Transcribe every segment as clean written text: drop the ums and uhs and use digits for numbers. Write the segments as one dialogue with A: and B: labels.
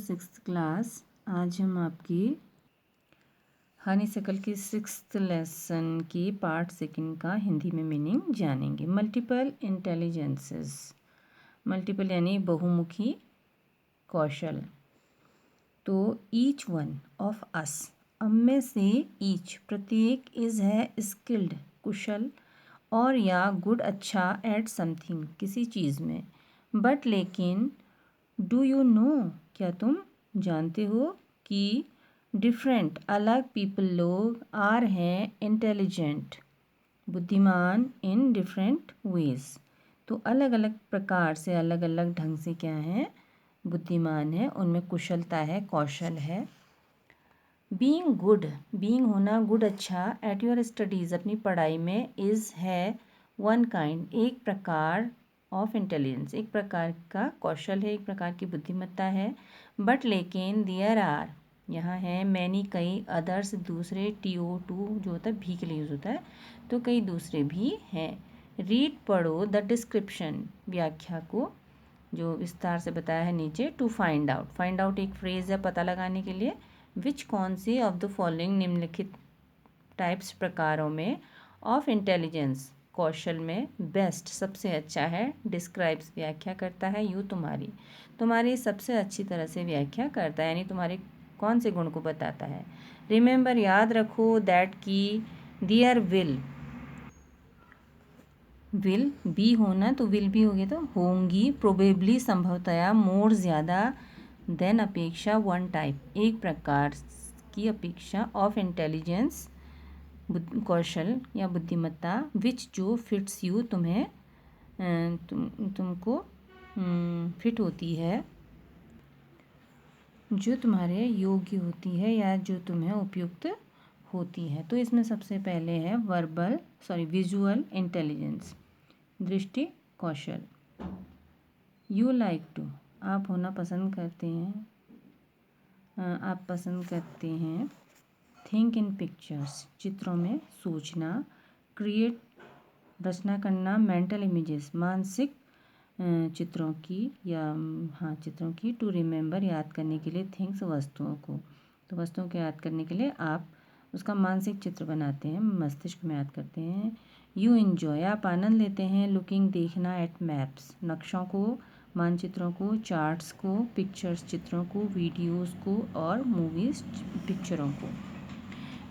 A: Sixth class. आज हम आपकी हनीसकल की सिक्स्थ लेसन की पार्ट सेकंड का हिंदी में मीनिंग जानेंगे। मल्टीपल इंटेलिजेंसेस, मल्टीपल यानी बहुमुखी कौशल। तो ईच वन ऑफ अस, अब में से ईच प्रत्येक इज है स्किल्ड कुशल और या गुड अच्छा एट समथिंग किसी चीज़ में। बट लेकिन डू यू नो, क्या तुम जानते हो कि डिफरेंट अलग पीपल लोग आर हैं इंटेलिजेंट बुद्धिमान इन डिफरेंट वेज। तो अलग अलग प्रकार से अलग अलग ढंग से क्या है बुद्धिमान है, उनमें कुशलता है कौशल है। बीइंग गुड, बीइंग होना गुड अच्छा एट योर स्टडीज़ अपनी पढ़ाई में, इज़ है वन काइंड एक प्रकार ऑफ इंटेलिजेंस एक प्रकार का कौशल है, एक प्रकार की बुद्धिमत्ता है। बट लेकिन देयर आर यहाँ है मैनी कई, अदर्स दूसरे, TO2 जो होता है भी के लिए यूज़ होता है, तो कई दूसरे भी हैं। रीड पढ़ो द डिस्क्रिप्शन व्याख्या को जो विस्तार से बताया है नीचे। To find out, find out एक फ्रेज़ है पता लगाने के लिए। विच कौन से ऑफ द फॉलोइंग निम्नलिखित टाइप्स प्रकारों में ऑफ इंटेलिजेंस कौशल में बेस्ट सबसे अच्छा है। डिस्क्राइब्स व्याख्या करता है, यू तुम्हारी सबसे अच्छी तरह से व्याख्या करता है यानी तुम्हारे कौन से गुण को बताता है। रिमेंबर याद रखो दैट की देयर विल बी होना तो विल भी होगी तो होंगी, प्रोबेबली संभवतया, मोर ज़्यादा, देन अपेक्षा, वन टाइप एक प्रकार की अपेक्षा, ऑफ इंटेलिजेंस कौशल या बुद्धिमत्ता, विच जो, फिट्स यू तुम्हें तुमको फिट होती है, जो तुम्हारे योग्य होती है या जो तुम्हें उपयुक्त होती है। तो इसमें सबसे पहले है विजुअल इंटेलिजेंस दृष्टि कौशल। यू लाइक टू, आप होना पसंद करते हैं, आप पसंद करते हैं। थिंक इन पिक्चर्स, चित्रों में सोचना। क्रिएट, रचना करना। मेंटल इमेजेस, मानसिक चित्रों की चित्रों की। टू रिमेंबर, याद करने के लिए। थिंग्स, वस्तुओं को, तो वस्तुओं को याद करने के लिए आप उसका मानसिक चित्र बनाते हैं, मस्तिष्क में याद करते हैं। यू एंजॉय, आप आनंद लेते हैं। लुकिंग, देखना। एट मैप्स, नक्शों को, मानचित्रों को। चार्ट्स को, पिक्चर्स, चित्रों को। वीडियोस को और मूवीज़, पिक्चरों को।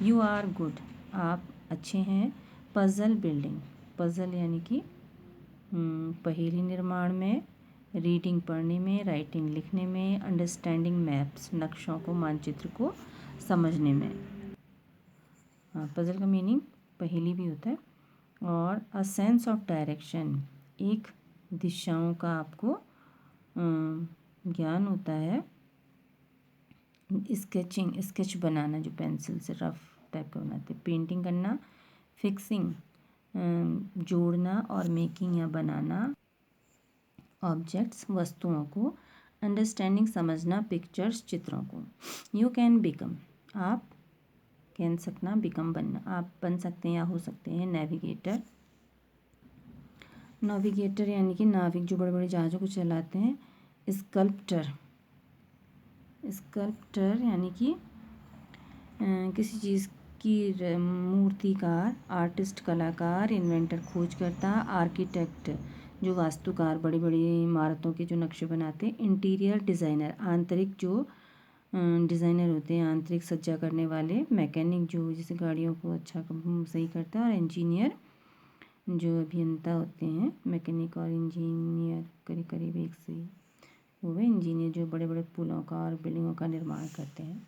A: यू आर गुड, आप अच्छे हैं। पजल बिल्डिंग, पजल यानी कि पहेली निर्माण में। रीडिंग, पढ़ने में। राइटिंग, लिखने में। अंडरस्टैंडिंग मैप्स, नक्शों को, मानचित्र को समझने में। पजल का मीनिंग पहेली भी होता है। और अ सेंस ऑफ डायरेक्शन, एक दिशाओं का आपको ज्ञान होता है। स्केचिंग, स्केच बनाना जो पेंसिल से रफ टाइप का बनाते हैं। पेंटिंग करना। फिक्सिंग, जोड़ना और मेकिंग या बनाना ऑब्जेक्ट्स, वस्तुओं को। अंडरस्टैंडिंग, समझना। पिक्चर्स, चित्रों को। यू कैन बिकम, आप कैन सकना, बिकम बनना, आप बन सकते हैं या हो सकते हैं। नेविगेटर, नेविगेटर यानी कि नाविक जो बड़े बड़े जहाज़ों को चलाते हैं। स्कल्प्टर, स्कल्प्टर यानी कि किसी चीज़ की मूर्तिकार। आर्टिस्ट, कलाकार। इन्वेंटर, खोजकर्ता। आर्किटेक्ट जो वास्तुकार, बड़ी बड़ी इमारतों के जो नक्शे बनाते हैं। इंटीरियर डिज़ाइनर, आंतरिक जो डिज़ाइनर होते हैं, आंतरिक सज्जा करने वाले। मैकेनिक जो जैसे गाड़ियों को अच्छा सही करता है। और इंजीनियर जो अभियंता होते हैं। मैकेनिक और इंजीनियर करीब करीब एक से ही वो है। इंजीनियर जो बड़े बड़े पुलों का और बिल्डिंगों का निर्माण करते हैं।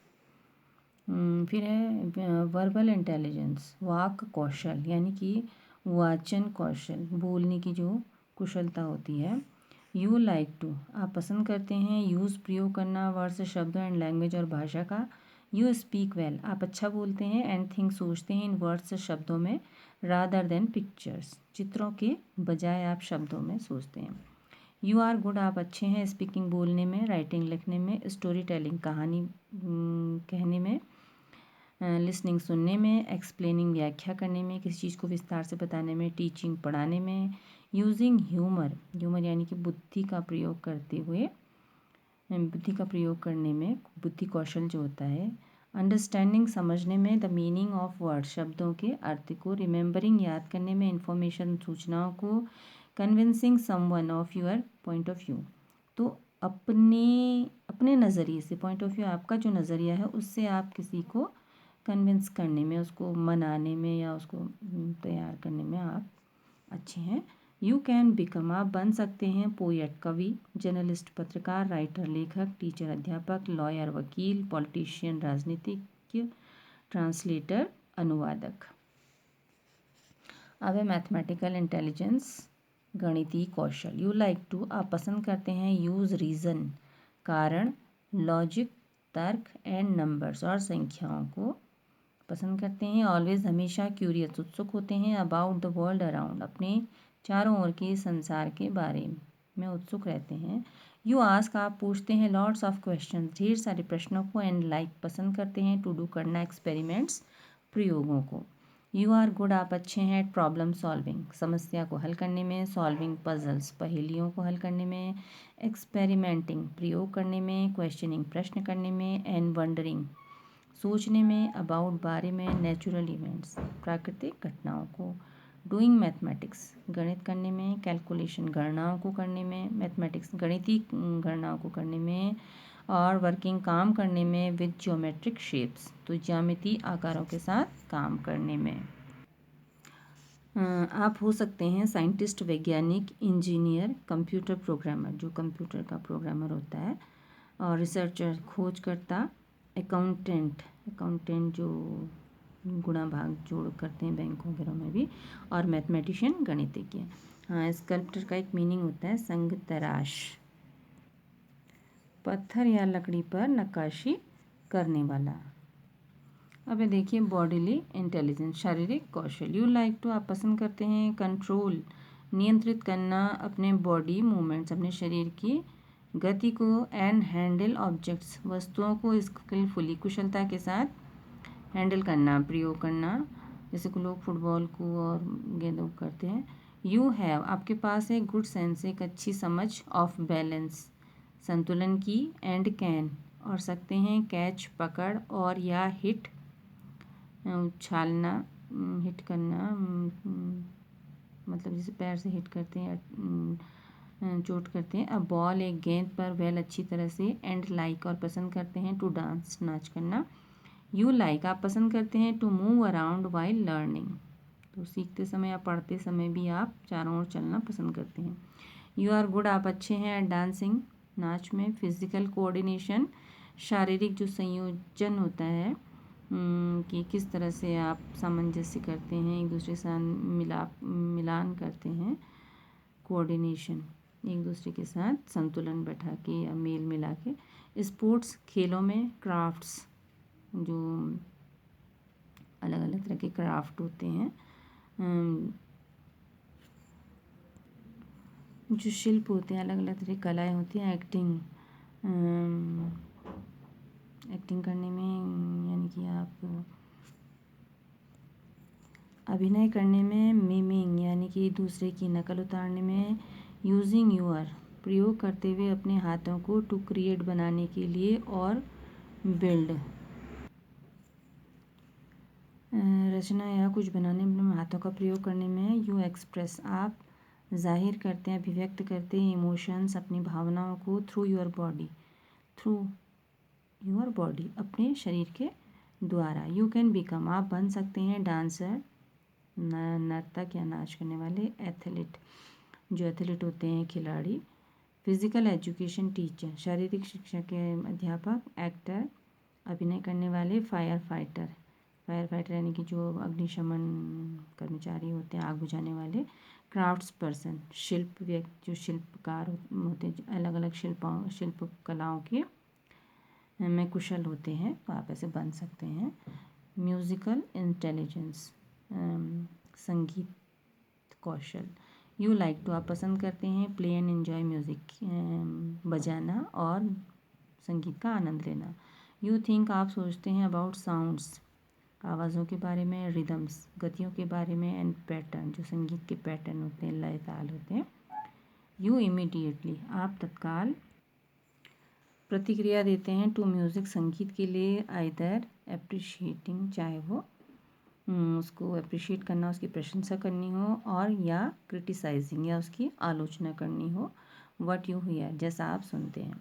A: फिर है वर्बल इंटेलिजेंस, वाक कौशल यानी कि वाचन कौशल, बोलने की जो कुशलता होती है। यू लाइक टू, आप पसंद करते हैं। यूज़, प्रयोग करना। वर्ड्स, शब्दों। एंड लैंग्वेज और भाषा का। यू स्पीक वेल, आप अच्छा बोलते हैं। एंड थिंक, सोचते हैं। इन वर्ड्स, शब्दों में। रादर देन पिक्चर्स, चित्रों के बजाय आप शब्दों में सोचते हैं। यू आर गुड, आप अच्छे हैं। स्पीकिंग, बोलने में। राइटिंग, लिखने में। स्टोरी टेलिंग, कहानी कहने में। लिसनिंग, सुनने में। एक्सप्लेनिंग, व्याख्या करने में, किसी चीज़ को विस्तार से बताने में। टीचिंग, पढ़ाने में। यूजिंग ह्यूमर, ह्यूमर यानी कि बुद्धि का प्रयोग करते हुए बुद्धि का प्रयोग करने में, बुद्धि कौशल जो होता है। अंडरस्टैंडिंग समझने में, द मीनिंग ऑफ वर्ड शब्दों के अर्थ को, रिमेंबरिंग याद करने में, इंफॉर्मेशन सूचनाओं को, convincing someone of your point of view. तो अपने अपने नज़रिए से, पॉइंट ऑफ व्यू आपका जो नज़रिया है उससे आप किसी को कन्विंस करने में, उसको मनाने में या उसको तैयार करने में आप अच्छे हैं। यू कैन बिकम, आप बन सकते हैं पोएट कवि, जर्नलिस्ट पत्रकार, राइटर लेखक, टीचर अध्यापक, लॉयर वकील, पॉलिटिशियन राजनीतिज्ञ, ट्रांसलेटर अनुवादक। अब है मैथमेटिकल इंटेलिजेंस, गणितीय कौशल। यू लाइक टू, आप पसंद करते हैं यूज़ रीज़न, कारण, लॉजिक, तर्क एंड नंबर्स, और संख्याओं को पसंद करते हैं। ऑलवेज, हमेशा, क्यूरियस, उत्सुक होते हैं। अबाउट द वर्ल्ड अराउंड, अपने चारों ओर के संसार के बारे में उत्सुक रहते हैं। यू आस्क, आप पूछते हैं। लॉट्स ऑफ क्वेश्चन, ढेर सारे प्रश्नों को। एंड लाइक, पसंद करते हैं। टू डू, करना, एक्सपेरिमेंट्स, प्रयोगों को। यू आर गुड, आप अच्छे हैं। एट प्रॉब्लम सॉल्विंग, समस्या को हल करने में। सॉल्विंग पजल्स, पहेलियों को हल करने में। एक्सपेरिमेंटिंग, प्रयोग करने में। क्वेश्चनिंग, प्रश्न करने में। एंड वंडरिंग, सोचने में। अबाउट, बारे में। नेचुरल इवेंट्स, प्राकृतिक घटनाओं को। डूइंग मैथमेटिक्स, गणित करने में। कैलकुलेशन, गणनाओं को करने में। मैथमेटिक्स, गणितीय गणनाओं को करने में। और वर्किंग, काम करने में। विद ज्योमेट्रिक शेप्स, तो ज्यामितीय आकारों के साथ काम करने में। आप हो सकते हैं साइंटिस्ट, वैज्ञानिक, इंजीनियर, कंप्यूटर प्रोग्रामर, जो कंप्यूटर का प्रोग्रामर होता है, और रिसर्चर, खोजकर्ता, अकाउंटेंट, अकाउंटेंट जो गुणा भाग जोड़ करते हैं बैंक वगैरह में भी, और मैथमेटिशियन, गणितज्ञ। हाँ, स्कल्प्टर का एक मीनिंग होता है संग तराश, पत्थर या लकड़ी पर नक्काशी करने वाला। अब ये देखिए बॉडीली इंटेलिजेंस, शारीरिक कौशल। यू लाइक टू, आप पसंद करते हैं। कंट्रोल, नियंत्रित करना अपने बॉडी मूवमेंट्स, अपने शरीर की गति को। एंड हैंडल ऑब्जेक्ट्स, वस्तुओं को स्किलफुली, कुशलता के साथ हैंडल करना, प्रयोग करना, जैसे कि लोग फुटबॉल को और गेंदों को करते हैं। यू हैव, आपके पास है। गुड सेंस, एक अच्छी समझ। ऑफ बैलेंस, संतुलन की। एंड कैन, और सकते हैं। कैच, पकड़, और या हिट, उछालना, हिट करना, मतलब जैसे पैर से हिट करते हैं या चोट करते हैं। अब बॉल, एक गेंद पर। वेल, अच्छी तरह से। एंड लाइक, और पसंद करते हैं। टू डांस, नाच करना। यू लाइक, आप पसंद करते हैं। To move around while learning, तो सीखते समय या पढ़ते समय भी आप चारों ओर चलना पसंद करते हैं। यू आर गुड, आप अच्छे हैं। एट डांसिंग, नाच में। फिजिकल कोऑर्डिनेशन, शारीरिक जो संयोजन होता है, कि किस तरह से आप सामंजस्य करते हैं, एक दूसरे के साथ मिलान करते हैं। कोऑर्डिनेशन, एक दूसरे के साथ संतुलन बैठा के या मेल मिला के। स्पोर्ट्स, खेलों में। क्राफ्ट्स, जो अलग अलग तरह के क्राफ्ट होते हैं, जो शिल्प होते हैं, अलग अलग तरह की कलाएँ होती हैं। एक्टिंग, एक्टिंग करने में, यानी कि आप अभिनय करने में। मीमिंग, यानी कि दूसरे की नकल उतारने में। यूजिंग यूर, प्रयोग करते हुए अपने हाथों को। टू क्रिएट, बनाने के लिए। और बिल्ड, रचना या कुछ बनाने में हाथों का प्रयोग करने में। यू एक्सप्रेस, आप जाहिर करते हैं, अभिव्यक्त करते हैं। इमोशंस, अपनी भावनाओं को। Through your body, through your body, अपने शरीर के द्वारा। यू कैन बिकम, आप बन सकते हैं। डांसर, नर्तक या नाच करने वाले। एथलीट, जो एथलीट होते हैं, खिलाड़ी। फिजिकल एजुकेशन टीचर, शारीरिक शिक्षा के अध्यापक। एक्टर, अभिनय करने वाले। फायर फाइटर, फायर फाइटर यानी कि जो अग्निशमन कर्मचारी होते हैं, आग बुझाने वाले। क्राफ्ट्स पर्सन, शिल्प व्यक्ति, जो शिल्पकार होते हैं, अलग अलग शिल्प कलाओं के में कुशल होते हैं, तो आप ऐसे बन सकते हैं। म्यूज़िकल इंटेलिजेंस, संगीत कौशल। यू लाइक टू, आप पसंद करते हैं। प्ले एंड एन्जॉय म्यूज़िक, बजाना और संगीत का आनंद लेना। यू थिंक, आप सोचते हैं। अबाउट साउंड्स, आवाज़ों के बारे में। रिदम्स, गतियों के बारे में। एंड पैटर्न, जो संगीत के पैटर्न होते हैं, लय ताल होते हैं। यू इमीडिएटली, आप तत्काल। प्रतिक्रिया देते हैं टू म्यूज़िक संगीत के लिए, आइदर एप्रिशिएटिंग, चाहे वो उसको अप्रिशिएट करना, उसकी प्रशंसा करनी हो, और या क्रिटिसाइजिंग, या उसकी आलोचना करनी हो। व्हाट यू हियर, जैसा आप सुनते हैं।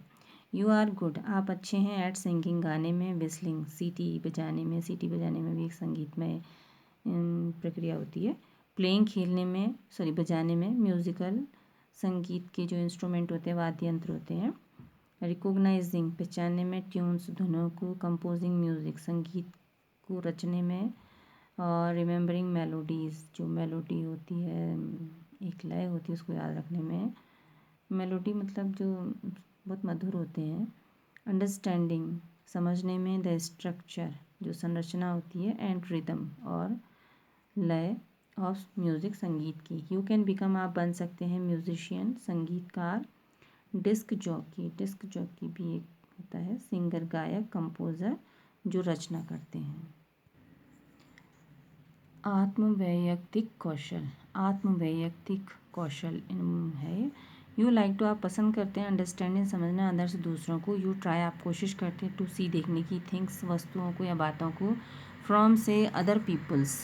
A: यू आर गुड, आप अच्छे हैं। एट सिंगिंग, गाने में। विस्लिंग, सीटी बजाने में। सीटी बजाने में भी एक संगीतमय प्रक्रिया होती है। प्लेइंग, खेलने में, सॉरी बजाने में। म्यूज़िकल, संगीत के जो इंस्ट्रूमेंट होते हैं, वाद्य यंत्र होते हैं। रिकॉग्नाइजिंग, पहचानने में। ट्यून्स, धुनों को। कंपोजिंग म्यूज़िक, संगीत को रचने में। और रिमेंबरिंग मेलोडीज़, जो मेलोडी होती है, एक लय होती है, उसको याद रखने में। मेलोडी मतलब जो बहुत मधुर होते हैं। अंडरस्टैंडिंग, समझने में। द स्ट्रक्चर, जो संरचना होती है। एंड रिदम, और लय ऑफ म्यूज़िक, संगीत की। यू कैन बिकम, आप बन सकते हैं। म्यूजिशियन, संगीतकार। डिस्क जॉकी, डिस्क जॉकी भी एक होता है। सिंगर, गायक। कंपोज़र, जो रचना करते हैं। आत्मवैयक्तिक कौशल, आत्मवैयक्तिक कौशल है। यू लाइक टू, आप पसंद करते हैं। अंडरस्टैंडिंग, समझना। अदर्स, दूसरों को। यू ट्राई, आप कोशिश करते हैं। टू सी, देखने की। थिंग्स, वस्तुओं को या बातों को। फ्रॉम से, अदर पीपल्स,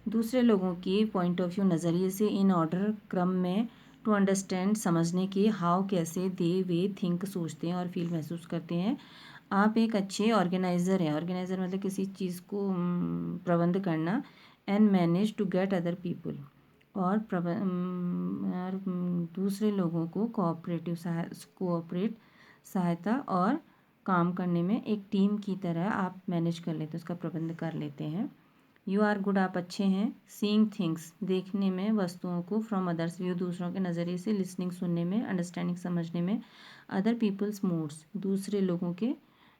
A: दूसरे लोगों के पॉइंट ऑफ व्यू, नज़रिए से। इन ऑर्डर, क्रम में। टू अंडरस्टैंड, समझने के। हाउ, कैसे। दे, वे, थिंक, सोचते हैं और फील, महसूस करते हैं। आप एक अच्छे ऑर्गेनाइज़र हैं। ऑर्गेनाइज़र मतलब किसी चीज़ को प्रबंध करना। And manage, to get other people, और दूसरे लोगों को कोऑपरेट, सहायता और काम करने में। एक टीम की तरह आप मैनेज कर लेते हैं, उसका प्रबंध कर लेते हैं। यू आर गुड, आप अच्छे हैं। सीइंग थिंग्स, देखने में, वस्तुओं को। फ्रॉम अदर्स व्यू, दूसरों के नज़रिए से। लिसनिंग, सुनने में। अंडरस्टैंडिंग, समझने में। अदर पीपल्स मूड्स, दूसरे लोगों के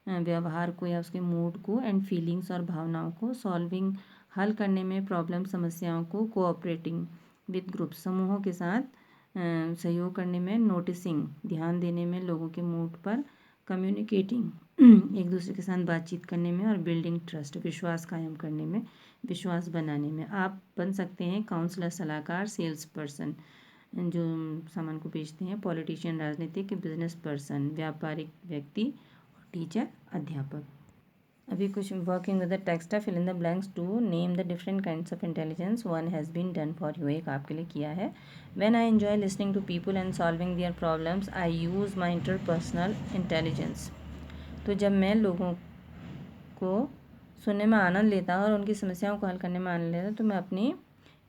A: व्यवहार को या उसके मूड को। एंड फीलिंग्स, और भावनाओं को। सॉल्विंग, हल करने में। प्रॉब्लम, समस्याओं को। कोऑपरेटिंग विद ग्रुप, समूहों के साथ सहयोग करने में। नोटिसिंग, ध्यान देने में, लोगों के मूड पर। कम्युनिकेटिंग, एक दूसरे के साथ बातचीत करने में। और बिल्डिंग ट्रस्ट, विश्वास कायम करने में, विश्वास बनाने में। आप बन सकते हैं काउंसलर, सलाहकार। सेल्स पर्सन, जो सामान को बेचते हैं। पॉलिटिशियन, राजनीतिक। बिजनेस पर्सन, व्यापारिक व्यक्ति। और टीचर, अध्यापक। अभी कुछ वर्किंग विद द टेक्स्ट है। Fill in the blanks to name the different kinds of intelligence. One has been done for you, एक आपके लिए किया है। When I enjoy listening to people and solving their problems, I use my interpersonal intelligence. तो जब मैं लोगों को सुनने में आनंद लेता हूँ और उनकी समस्याओं को हल करने में आनंद लेता हूँ, तो मैं अपनी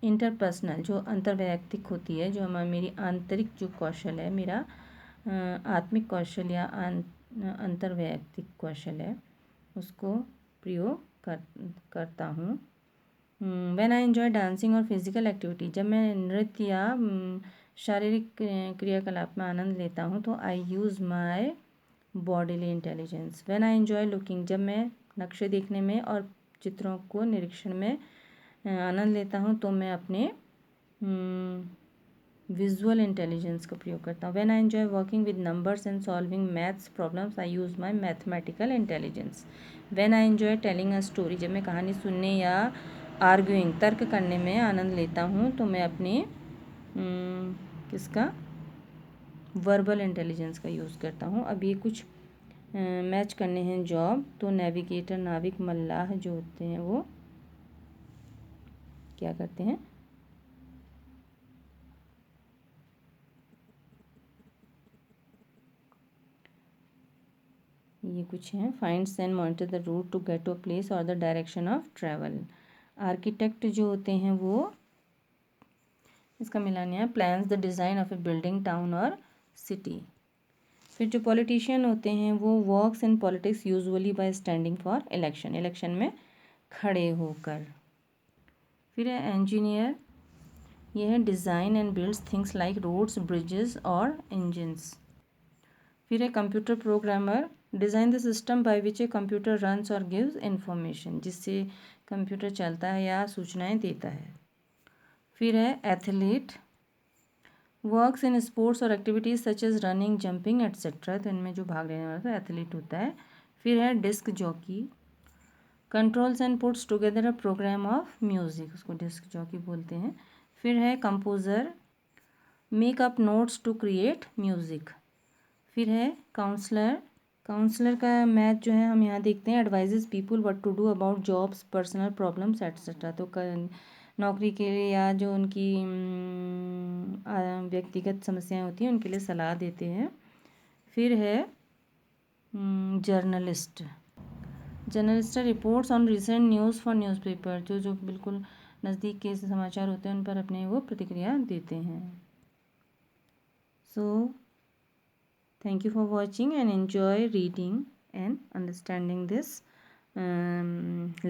A: इंटरपर्सनल, जो अंतर्वैयक्तिक होती है, जो मेरी आंतरिक जो कौशल है, मेरा आत्मिक कौशल या अंतर्वैयक्तिक कौशल है, उसको प्रयोग करता हूँ। व्हेन आई एंजॉय डांसिंग और फिजिकल एक्टिविटी, जब मैं नृत्य या शारीरिक क्रियाकलाप में आनंद लेता हूँ, तो I use my bodily intelligence. When I enjoy looking, जब मैं नक्शे देखने में और चित्रों को निरीक्षण में आनंद लेता हूँ, तो मैं अपने विजुअल इंटेलिजेंस का प्रयोग करता हूँ। When I enjoy working with numbers and solving maths problems, I use my mathematical intelligence. When I enjoy telling a story, जब मैं कहानी सुनने या आर्ग्यूइंग, तर्क करने में आनंद लेता हूँ, तो मैं अपने किसका, वर्बल इंटेलिजेंस का यूज़ करता हूँ। अब ये कुछ मैच करने हैं जॉब। तो नेविगेटर, नाविक। मल्लाह जो होते हैं वो क्या करते हैं, ये कुछ हैं। Finds and monitor the route to get to a place और the direction of travel. Architect जो होते हैं वो, इसका मिलान है, plans the design of a building, town और सिटी। फिर जो पॉलिटिशियन होते हैं वो works in politics usually by standing for election, election में खड़े होकर। फिर है इंजीनियर, ये है design and builds things like roads, bridges और इंजन्स। फिर है computer programmer, design the system by which a computer runs और गिव्स इंफॉर्मेशन, जिससे कंप्यूटर चलता है या सूचनाएं देता है। फिर है एथलीट, वर्क्स इन स्पोर्ट्स और activities such as running, jumping etcetera, तो इनमें जो भाग लेने वाला था एथलीट होता है। फिर है disc jockey, controls and puts together a program of music, उसको डिस्क जॉकी बोलते हैं। फिर है composer, make up notes to create music. फिर है काउंसलर, काउंसलर का मैथ जो है हम यहाँ देखते हैं, advises people what to do about jobs, personal problems etcetera. तो नौकरी के लिए या जो उनकी व्यक्तिगत समस्याएं होती हैं उनके लिए सलाह देते हैं। फिर है journalist. Journalist reports on recent news for newspaper, जो बिल्कुल नज़दीक के समाचार होते हैं उन पर अपने वो प्रतिक्रिया देते हैं। सो thank you for watching and enjoy reading and understanding this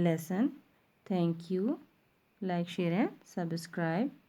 A: lesson. Thank you. Like, share and subscribe.